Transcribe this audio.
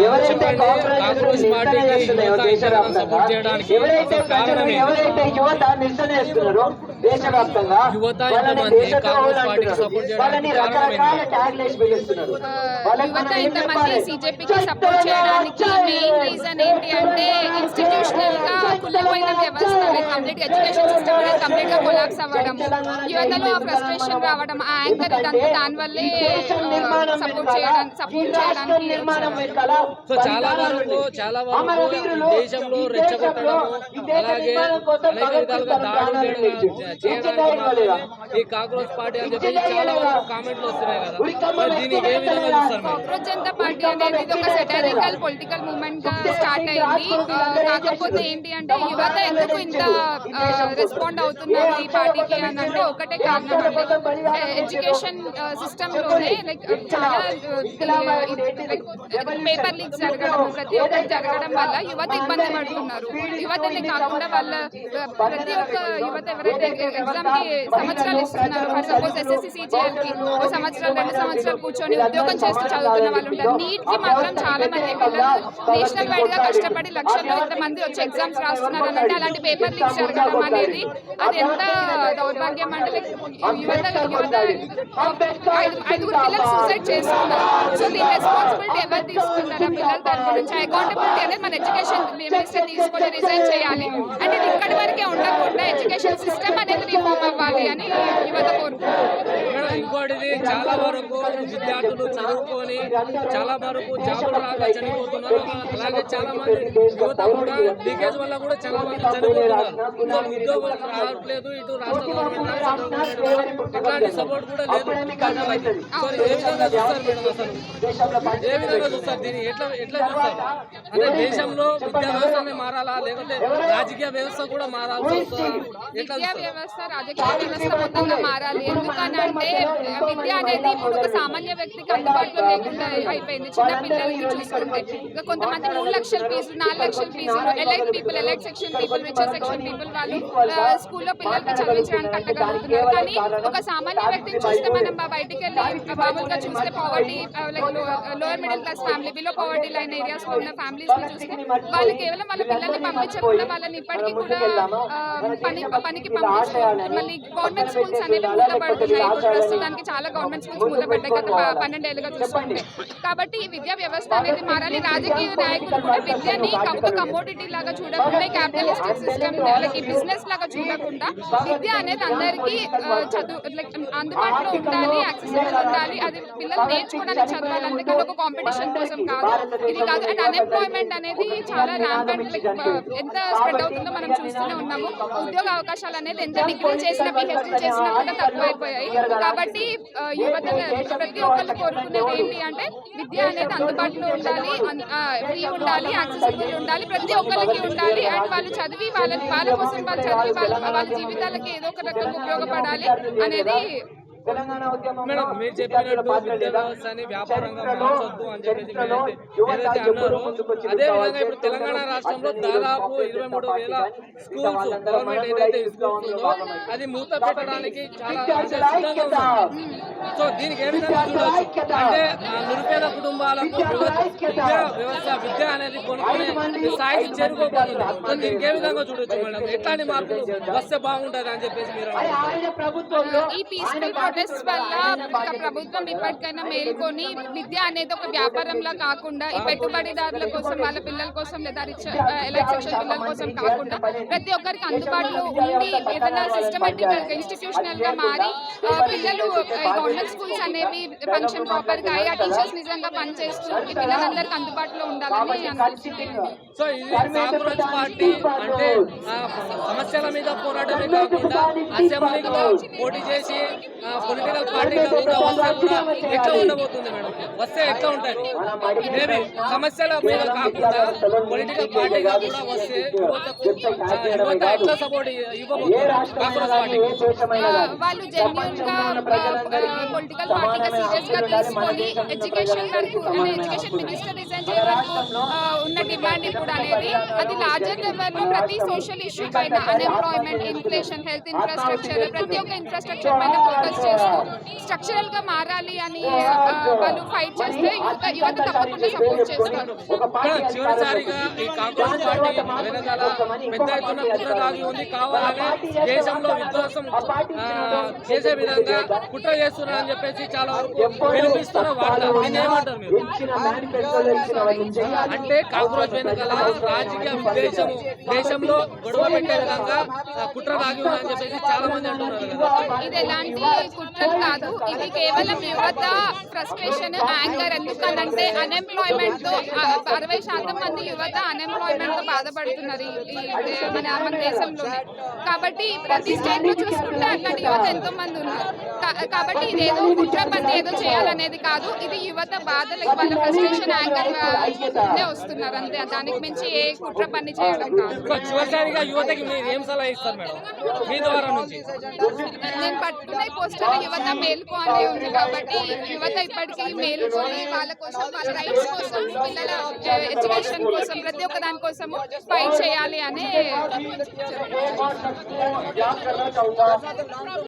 ఎవరైతే కాంగ్రెస్ నిర్ణయిస్తున్నారో దేశవ్యాప్తంగా, ఎవరైతే యువత నిరసనేస్తున్నారో దేశవ్యాప్తంగా వాళ్ళని దేశద్రోహులు అంటున్నారు, వాళ్ళని రకరకాల ట్యాగ్లైన్స్ పిలుస్తున్నారు. యువత ఇంతమంది సిజెపికి సపోర్ట్ చేయడానికి మెయిన్ రీజన్ ఏంటి అంటే ఇన్స్టిట్యూషనల్ గా కుళ్ళపోయిన వ్యవస్థ, కంప్లీట్ ఎడ్యుకేషన్ సిస్టమ్ అనేది కంప్లీట్ గా కొలాప్స్ అవ్వడం, యువతలో ఫ్రస్ట్రేషన్ రావడం, ఆ యాంకర్ ఇదంతా దానివల్లే సపోర్ట్ చేయడానికి సో చాలా వరకు దేశంలో రెచ్చగొట్టడం, అలాగే అనేక విధాలుగా దాడులు చేయడానికి ఈ కాంగ్రెస్ పార్టీ అని చెప్పి చాలా వరకు కామెంట్లు వస్తున్నాయి కదా, దీనికి ఏ విధంగా చూస్తారు? కాంగ్రెస్ జనతా పార్టీ అనేది ఇది ఒక సెటరికల్ పొలిటికల్ మూవ్మెంట్ గా స్టార్ట్ అయింది. కాకపోతే ఏంటి అంటే యువత ఎందుకు ఇంత రెస్పాండ్ అవుతున్నారు ఈ పార్టీకి అని అంటే ఒకటే కారణం అంటే ఎడ్యుకేషన్ సిస్టమ్ లోనే చాలా పేపర్ లీక్స్ జరగడం, ప్రతి ఒక్కటి జరగడం వల్ల యువత ఇబ్బంది పడుతున్నారు. యువతనే కాకుండా వాళ్ళ ప్రతి ఒక్క యువత ఎవరైతే ఎగ్జామ్ కి సంవత్సరాలు ఇస్తున్నారు, ఫర్ సపోజ్ ఎస్ఎస్సి సిజిఎల్ కి ఒక సంవత్సరాలు 2 సంవత్సరాలు కూర్చొని ఉద్యోగం చేస్తూ చదువుతున్న వాళ్ళు ఉంటారు. నీట్ కి మాత్రం చాలా మంది పిల్లలు నేషనల్ వైడ్ గా కష్టపడి లక్షల్లో ఇంతమంది వచ్చి ఎగ్జామ్స్ రాస్తున్నారు అంటే అలాంటి పేపర్ లీక్స్ జరగడం అనేది అది ఎంత దౌర్భాగ్యం అంటే ఐదుగురు పిల్లలు సూసైడ్ చేస్తున్నారు. సో దీని రెస్పాన్సిబిలిటీ ఎవరు తీసుకుంటారు? పిల్లల తరపు నుంచి అకౌంటబిలిటీ అనేది మన ఎడ్యుకేషన్ మినిస్టర్ తీసుకొని రిజైన్ చేయాలి. అంటే ఇది ఇక్కడి వరకే ఉండకుండా ఎడ్యుకేషన్ సిస్టమ్ అనేది రిఫార్మ్ అవ్వాలి అని యువత కోరుకుంటున్నారు. ఇంకోటిది చాలా వరకు విద్యార్థులు చదువుకొని చాలా వరకు జాబులు రాక చనిపోతున్నారు. అలాగే చాలా మంది యువత కూడా లీకేజ్ వల్ల కూడా చాలా మంది చనిపోతున్నారు. ఇంకా ఉద్యోగాలు రావట్లేదు, ఇటు రాష్ట్ర గవర్నమెంట్ ఇట్లాంటి సపోర్ట్ కూడా లేదు. సో ఏ విధంగా చూస్తారు మేడం? అసలు ఏ విధంగా చూస్తారు దీన్ని? ఎట్లా చూస్తారు? అంటే దేశంలో విద్యా వ్యవస్థనే మారాలా, లేకపోతే రాజకీయ వ్యవస్థ కూడా మారాల్సి వస్తుందా? విద్యా వ్యవస్థ రాజకీయ వ్యవస్థ మొత్తంగా మారాలి. ఎందుకనంటే విద్య అనేది ఇప్పుడు ఒక సామాన్య వ్యక్తికి అందుబాటులో లేకుండా అయిపోయింది. చిన్న పిల్లలకి చూసుకుంటే ఇంకా కొంతమంది 3 లక్షల ఫీజులు, 4 లక్షల ఫీజులు, elite people, elite section people, richer section people వాళ్ళు స్కూల్లో పిల్లలకి చదివించడానికి కట్టగలుగుతున్నారు. కానీ ఒక సామాన్య వ్యక్తిని చూస్తే మనం బయటికి వెళ్ళి మామూలుగా చూస్తే poverty lower middle class family, below poverty line areas లో ఉన్న ఫ్యామిలీస్ ని చూస్తే వాళ్ళు కేవలం వాళ్ళ పిల్లల్ని పంపించకుండా వాళ్ళని ఇప్పటికీ కూడా పనికి పంపించారు. మళ్ళీ గవర్నమెంట్ స్కూల్స్ అనేవి మూతపడుతున్నాయి. ఇప్పుడు ప్రస్తుతానికి చాలా గవర్నమెంట్ స్కూల్స్ మూతపడ్డాయి గత 12 ఏళ్ళుగా చూసుకుంటే. కాబట్టి ఈ విద్యా వ్యవస్థ అనేది మారాలి. రాజకీయ నాయకులు కూడా విద్యని ఒక కమోడిటీ లాగా చూడకుండా, క్యాపిటలిస్టిక్ సిస్టమ్ వాళ్ళకి బిజినెస్ లాగా చూడకుండా విద్య అనేది అందరికీ అందుబాటులో ఉండాలి, యాక్సెసిబుల్ ఉండాలి. అది పిల్లలు నేర్చుకోవడానికి చదవాలంటే కానీ ఒక కాంపిటీషన్ కోసం కాదు, ఇది కాదు. అండ్ అన్ఎంప్లాయ్మెంట్ అనేది చాలా ర్యాంపెంట్, ఎంత స్ప్రెడ్ అవుతుందో మనం చూస్తూనే ఉన్నాము. ఉద్యోగ అవకాశాలు అనేది ఎంత డిగ్రీ చేసినా, పిహెచ్డీ చేసినా కూడా తక్కువైపోయాయి. కాబట్టి యువత ప్రతి ఒక్కళ్ళు కోరుకునేది ఏంటి అంటే విద్య అనేది అందుబాటులో ఉండాలి, ఫ్రీ ఉండాలి, యాక్సెసిబుల్ ఉండాలి, ప్రతి ఒక్కరికి ఉండాలి. అండ్ వాళ్ళు చదివి వాళ్ళ కోసం వాళ్ళు చదివి వాళ్ళ జీవితాలకి ఏదో ఒక రకంగా ఉపయోగపడాలి అనేది. మేడం మీరు చెప్పినట్టు విద్యా వ్యవస్థని వ్యాపారంగా మార్చొద్దు అని చెప్పేసి ఏదైతే అన్నారో అదే విధంగా ఇప్పుడు తెలంగాణ రాష్ట్రంలో దాదాపు 23,000 స్కూల్స్ గవర్నమెంట్ ఏదైతే స్కూల్స్ ఉందో అది మూత పెట్టడానికి చాలా సిద్ధంగా ఉంది. సో దీనికి ఏ విధంగా చూడవచ్చు అంటే నిరుపేద కుటుంబాలకు విద్య అనేది కొనుక్కునే స్థాయికి చేరుకోబోతుంది. సో దీనికి ఏ విధంగా చూడొచ్చు మేడం? ఎట్లాంటి మార్పులు వస్తే బాగుంటుంది అని చెప్పేసి మీరు ఈ పీస్ఫుల్ ప్రొటెస్ట్ వల్ల ప్రభుత్వం ఇప్పటికైనా మేల్కొని విద్య అనేది ఒక వ్యాపారంలా కాకుండా ఈ పెట్టుబడిదారుల కోసం, వాళ్ళ పిల్లల కోసం లేదా ఎలైట్ సెక్షన్ పిల్లల కోసం కాకుండా ప్రతి ఒక్కరికి అందుబాటులో ఉండి ఏదైనా సిస్టమేటిక్ ఇన్స్టిట్యూషనల్ గా మారి పిల్లలు గవర్నమెంట్ స్కూల్స్ అనేవి ఫంక్షన్ ప్రాపర్ గా ఆ టీచర్స్ నిజంగా పనిచేస్తూ ఈ పిల్లలందరికీ అందుబాటులో ఉండాలని అనుకుంటున్నాను. సో ఇది కాంగ్రెస్ పార్టీ అంటే సమస్యల మీద పోరాటమే కాకుండా అసెంబ్లీలో పోటీ చేసి పొలిటికల్ పార్టీగా కూడా వస్తే కూడా ఎట్లా ఉండబోతుంది మేడం? వస్తే ఎట్లా ఉంటుంది? మేబీ సమస్యల మీద కాకుండా పొలిటికల్ పార్టీగా కూడా వస్తే యువత ఎట్లా సపోర్ట్ ఇవ్వబోతుంది కాంగ్రెస్ పార్టీకి? వాళ్ళు జెన్యూన్ గా పొలిటికల్ పార్టీగా సీరియస్ గా తీసుకొని ఎడ్యుకేషన్ మినిస్టర్ రిజైన్ చేయడం వరకు ఉన్న డిమాండ్ ఇప్పుడు అనేది అది లార్జర్ లెవెల్లో ప్రతి సోషల్ ఇష్యూ పైన అన్ఎంప్లాయ్మెంట్, ఇన్ఫ్లేషన్, హెల్త్ ఇన్ఫ్రాస్ట్రక్చర్, ప్రతి ఒక్క ఇన్ఫ్రాస్ట్రక్చర్ పైన ఫోకస్ చేస్తూ స్ట్రక్చరల్ గా మారాలి అని వాళ్ళు ఫైట్ చేస్తే యువత తప్పకుండా సపోర్ట్ చేస్తారు. చివరిసారిగా ఈ కాంగ్రెస్ పార్టీ వెనకాల పెద్ద ఎత్తున కుట్ర దాగి ఉంది, కావాలనే దేశంలో విధ్వంసం చేసే విధంగా కుట్ర చేస్తున్నారని చెప్పేసి చాలా వరకు వినిపిస్తున్న వార్త. దీన్ని ఏమంటారు మీరు? అంటే కాంగ్రెస్ వెనకాల రాజకీయ ఉద్దేశం దేశంలో గొడవ పెట్టే విధంగా కుట్ర దాగి ఉందని చెప్పేసి చాలా మంది అంటున్నారు కదా. ఇది ఎలాంటి కుట్రలు కాదు, ఇది కేవలం యువత ఫ్రస్ట్రేషన్, యాంగర్. ఎందుకనంటే అన్ఎంప్లాయ్మెంట్ తో 60% మంది యువత అన్ఎంప్లాయ్మెంట్ తో బాధపడుతున్నారు మన దేశంలోనే. కాబట్టి ప్రతి స్టేట్ లో చూసుకుంటే అట్లాంటి యువత ఎంతో మంది ఉన్నారు. కాబట్టి ఇదేదో కుట్ర పని ఏదో చేయాలనేది కాదు, ఇది యువత బాధలకు వాళ్ళ ఫ్రస్ట్రేషన్, యాంగర్ వస్తున్నారు అంతే. దానికి మించి ఏ కుట్ర పని చేయడం కాదు. చివరిసారిగా యువతకి మీరు ఏం సలహా ఇస్తారు మేడం మీ ద్వారా నుంచి? నేను పట్టుకున్న పోస్టర్ యువత మేలుకోవాలి ఉంది కాబట్టి యువత ఇప్పటికీ మేలుకొని వాళ్ళ కోసం, వాళ్ళ రైట్స్ కోసం, పిల్లల ఎడ్యుకేషన్ కోసం, ప్రతి ఒక్క దాని కోసము ఫైట్ చేయాలి అనే